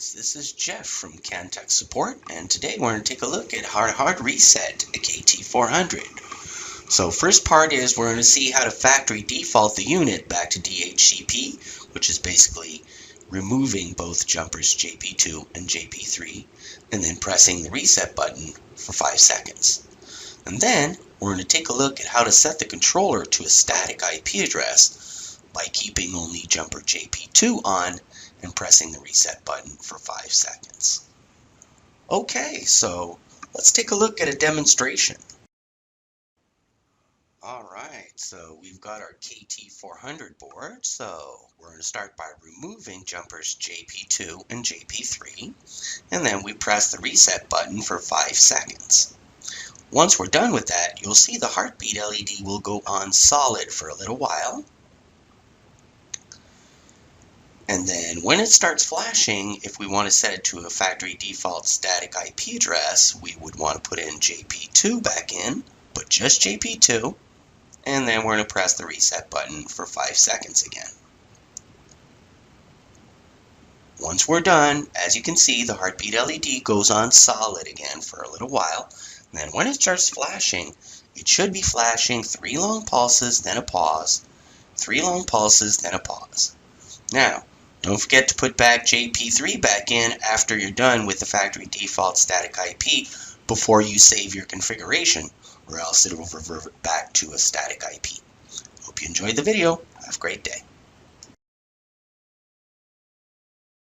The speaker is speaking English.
friends, this is Jeff from Tech Support, and today we're going to take a look at how to hard reset a KT-400. So first part is we're going to see how to factory default the unit back to DHCP, which is basically removing both jumpers JP2 and JP3, and then pressing the reset button for 5 seconds. And then we're going to take a look at how to set the controller to a static IP address by keeping only jumper JP2 on and pressing the reset button for 5 seconds. Okay, so let's take a look at a demonstration. Alright, so we've got our KT-400 board, so we're going to start by removing jumpers JP2 and JP3, and then we press the reset button for 5 seconds. Once we're done with that, you'll see the heartbeat LED will go on solid for a little while. And then when it starts flashing, if we want to set it to a factory default static IP address, we would want to put in JP2 back in, but just JP2, and then we're going to press the reset button for 5 seconds again. Once we're done, as you can see, the heartbeat LED goes on solid again for a little while. And then when it starts flashing, it should be flashing 3 long pulses, then a pause, 3 long pulses, then a pause. Now, don't forget to put back JP3 back in after you're done with the factory default static IP before you save your configuration, or else it will revert back to a static IP. Hope you enjoyed the video. Have a great day.